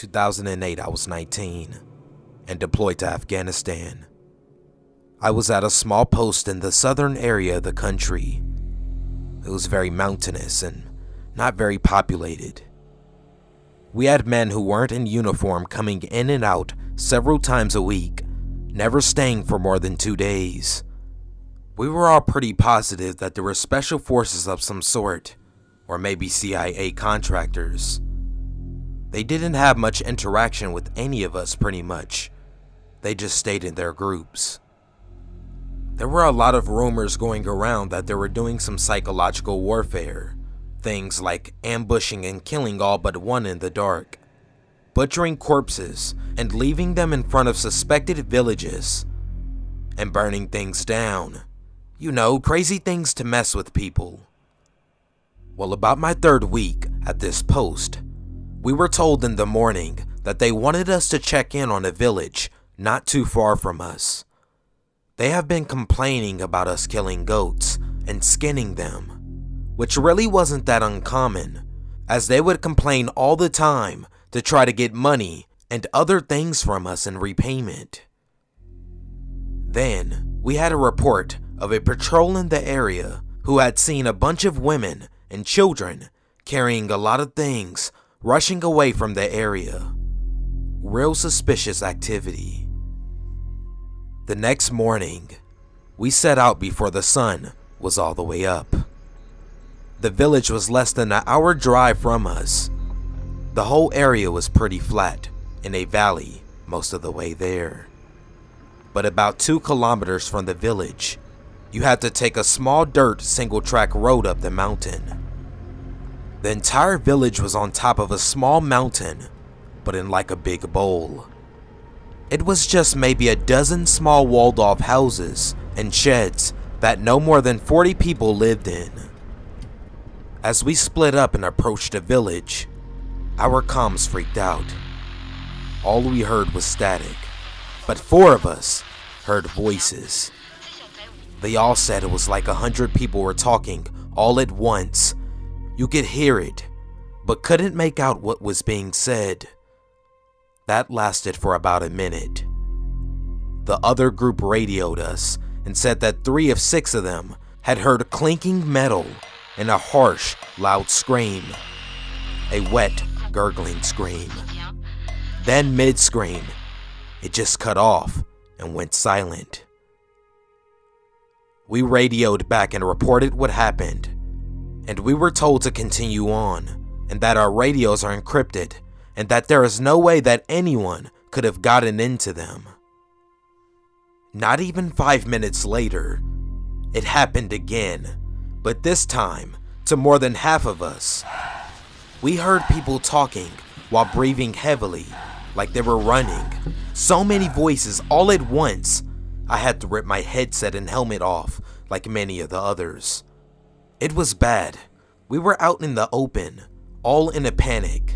2008, I was 19 and deployed to Afghanistan. I was at a small post in the southern area of the country. It was very mountainous and not very populated. We had men who weren't in uniform coming in and out several times a week, never staying for more than 2 days. We were all pretty positive that there were special forces of some sort, or maybe CIA contractors. They didn't have much interaction with any of us pretty much. They just stayed in their groups. There were a lot of rumors going around that they were doing some psychological warfare. Things like ambushing and killing all but one in the dark, butchering corpses and leaving them in front of suspected villages, and burning things down. You know, crazy things to mess with people. Well, about my 3rd week at this post, we were told in the morning that they wanted us to check in on a village not too far from us. They have been complaining about us killing goats and skinning them, which really wasn't that uncommon, as they would complain all the time to try to get money and other things from us in repayment. Then, we had a report of a patrol in the area who had seen a bunch of women and children carrying a lot of things rushing away from the area. Real suspicious activity. The next morning, we set out before the sun was all the way up. The village was less than an hour drive from us. The whole area was pretty flat, in a valley most of the way there. But about 2 kilometers from the village, you had to take a small dirt single-track road up the mountain. The entire village was on top of a small mountain, but in like a big bowl. It was just maybe a dozen small walled-off houses and sheds that no more than 40 people lived in. As we split up and approached the village, our comms freaked out. All we heard was static, but 4 of us heard voices. They all said it was like 100 people were talking all at once. You could hear it, but couldn't make out what was being said. That lasted for about a minute. The other group radioed us and said that 3 of 6 of them had heard clinking metal and a harsh, loud scream. A wet, gurgling scream. Then mid-scream, it just cut off and went silent. We radioed back and reported what happened, and we were told to continue on, and that our radios are encrypted, and that there is no way that anyone could have gotten into them. Not even 5 minutes later, it happened again, but this time to more than half of us. We heard people talking while breathing heavily, like they were running. So many voices all at once, I had to rip my headset and helmet off like many of the others. It was bad. We were out in the open, all in a panic.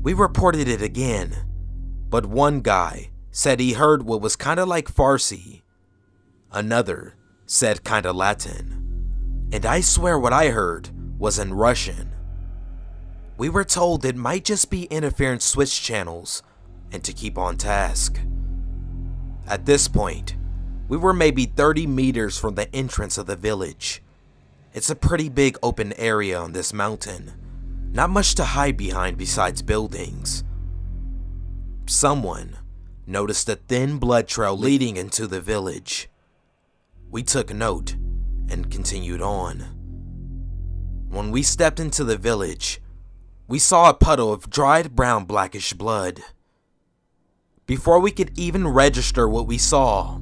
We reported it again, but one guy said he heard what was kinda like Farsi. Another said kinda Latin. And I swear what I heard was in Russian. We were told it might just be interference switch channels and to keep on task. At this point, we were maybe 30 meters from the entrance of the village. It's a pretty big open area on this mountain. Not much to hide behind besides buildings. Someone noticed a thin blood trail leading into the village. We took note and continued on. When we stepped into the village, we saw a puddle of dried brown blackish blood. Before we could even register what we saw,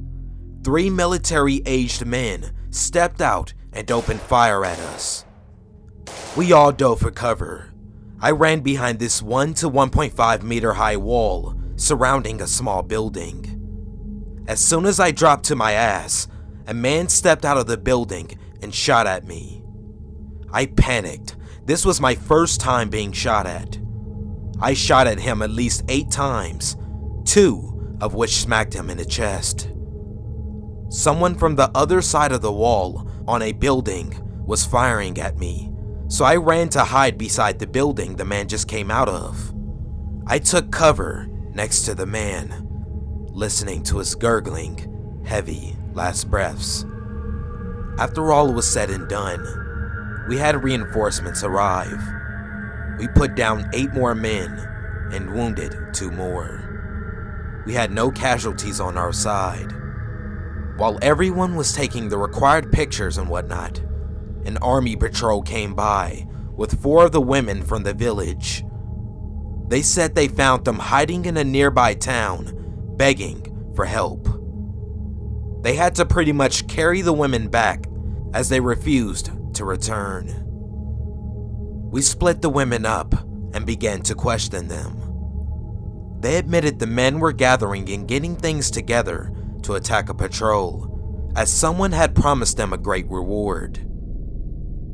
3 military-aged men stepped out and opened fire at us. We all dove for cover. I ran behind this 1 to 1.5 meter high wall surrounding a small building. As soon as I dropped to my ass, a man stepped out of the building and shot at me. I panicked. This was my first time being shot at. I shot at him at least 8 times, 2 of which smacked him in the chest. Someone from the other side of the wall on a building was firing at me, so I ran to hide beside the building the man just came out of. I took cover next to the man, listening to his gurgling, heavy last breaths. After all was said and done, we had reinforcements arrive. We put down 8 more men and wounded 2 more. We had no casualties on our side. While everyone was taking the required pictures and whatnot, an army patrol came by with 4 of the women from the village. They said they found them hiding in a nearby town, begging for help. They had to pretty much carry the women back as they refused to return. We split the women up and began to question them. They admitted the men were gathering and getting things together to attack a patrol, as someone had promised them a great reward.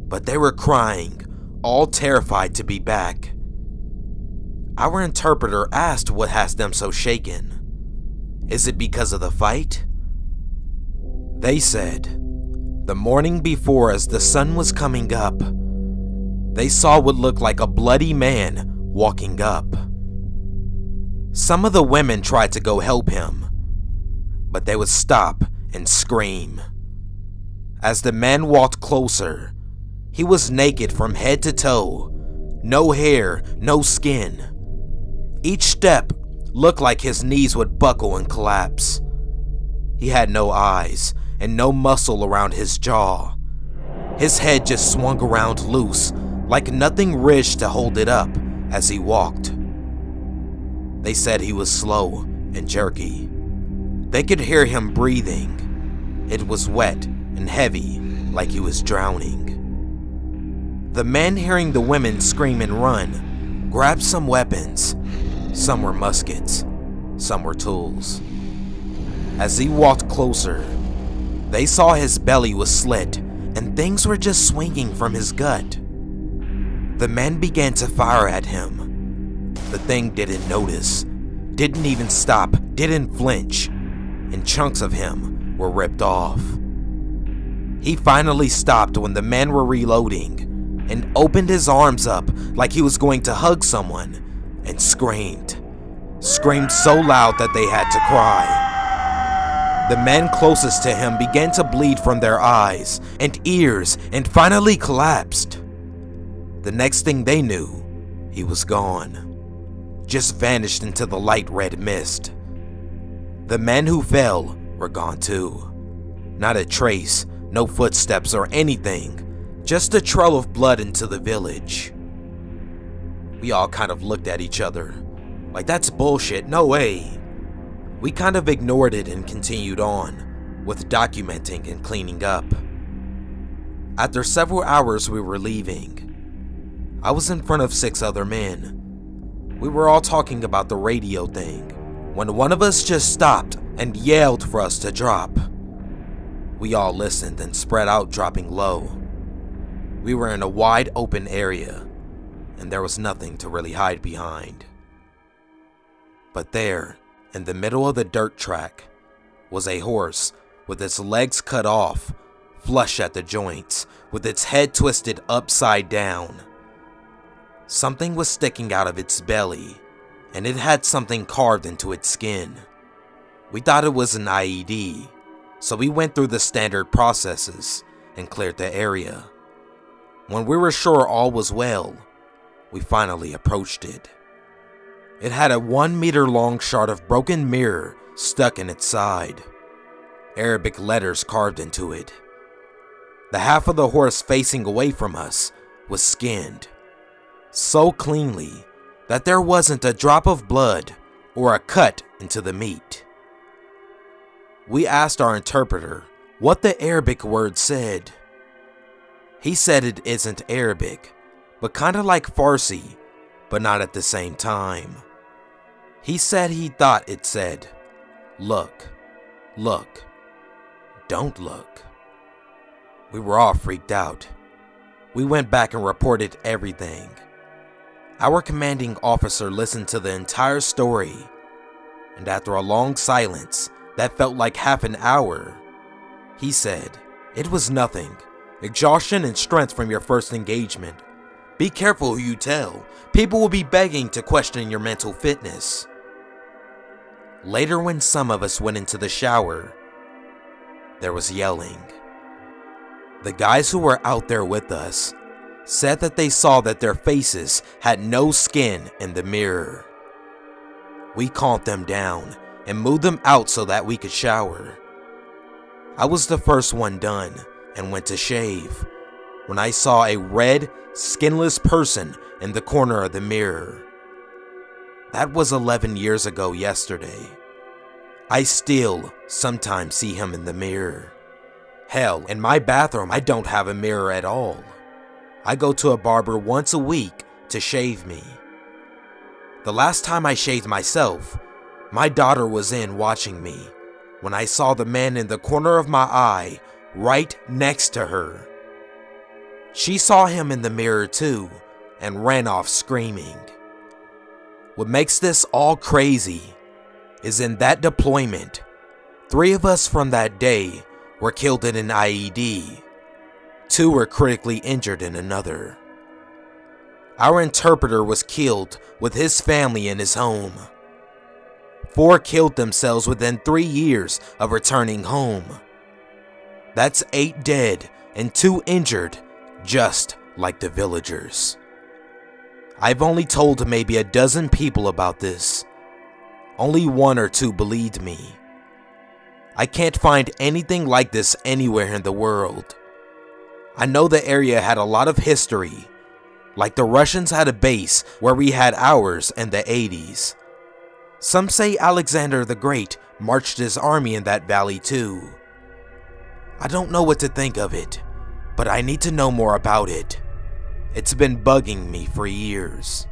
But they were crying, all terrified to be back. Our interpreter asked what has them so shaken. Is it because of the fight? They said, the morning before, as the sun was coming up, they saw what looked like a bloody man walking up. Some of the women tried to go help him, but they would stop and scream. As the man walked closer, he was naked from head to toe, no hair, no skin. Each step looked like his knees would buckle and collapse. He had no eyes and no muscle around his jaw. His head just swung around loose, like nothing ridged to hold it up as he walked. They said he was slow and jerky. They could hear him breathing. It was wet and heavy, like he was drowning. The men, hearing the women scream and run, grabbed some weapons. Some were muskets, some were tools. As he walked closer, they saw his belly was slit and things were just swinging from his gut. The men began to fire at him. The thing didn't notice, didn't even stop, didn't flinch, and chunks of him were ripped off. He finally stopped when the men were reloading and opened his arms up like he was going to hug someone and screamed so loud that they had to cry. The men closest to him began to bleed from their eyes and ears and finally collapsed. The next thing they knew, he was gone, just vanished into the light red mist. The men who fell were gone too. Not a trace, no footsteps or anything, just a trail of blood into the village. We all kind of looked at each other, like that's bullshit, no way. We kind of ignored it and continued on, with documenting and cleaning up. After several hours we were leaving. I was in front of 6 other men. We were all talking about the radio thing, when one of us just stopped and yelled for us to drop. We all listened and spread out, dropping low. We were in a wide open area, and there was nothing to really hide behind. But there, in the middle of the dirt track, was a horse with its legs cut off, flush at the joints, with its head twisted upside down. Something was sticking out of its belly, and it had something carved into its skin. We thought it was an IED, so we went through the standard processes and cleared the area. When we were sure all was well, we finally approached it. It had a 1-meter long shard of broken mirror stuck in its side, Arabic letters carved into it. The half of the horse facing away from us was skinned, so cleanly that there wasn't a drop of blood or a cut into the meat. We asked our interpreter what the Arabic word said. He said it isn't Arabic, but kinda like Farsi, but not at the same time. He said he thought it said, "Look, look, don't look." We were all freaked out. We went back and reported everything. Our commanding officer listened to the entire story, and after a long silence that felt like half an hour, he said, "It was nothing, exhaustion and strength from your first engagement. Be careful who you tell. People will be begging to question your mental fitness. Later, when some of us went into the shower, there was yelling. The guys who were out there with us said that they saw that their faces had no skin in the mirror. We calmed them down and moved them out so that we could shower. I was the first one done and went to shave when I saw a red, skinless person in the corner of the mirror. That was 11 years ago yesterday. I still sometimes see him in the mirror. Hell, in my bathroom I don't have a mirror at all. I go to a barber once a week to shave me. The last time I shaved myself, my daughter was in watching me when I saw the man in the corner of my eye right next to her. She saw him in the mirror too and ran off screaming. What makes this all crazy is in that deployment, 3 of us from that day were killed in an IED. 2 were critically injured in another. Our interpreter was killed with his family in his home. 4 killed themselves within 3 years of returning home. That's 8 dead and 2 injured, just like the villagers. I've only told maybe a dozen people about this. Only 1 or 2 believed me. I can't find anything like this anywhere in the world. I know the area had a lot of history, like the Russians had a base where we had ours in the 80s. Some say Alexander the Great marched his army in that valley too. I don't know what to think of it, but I need to know more about it. It's been bugging me for years.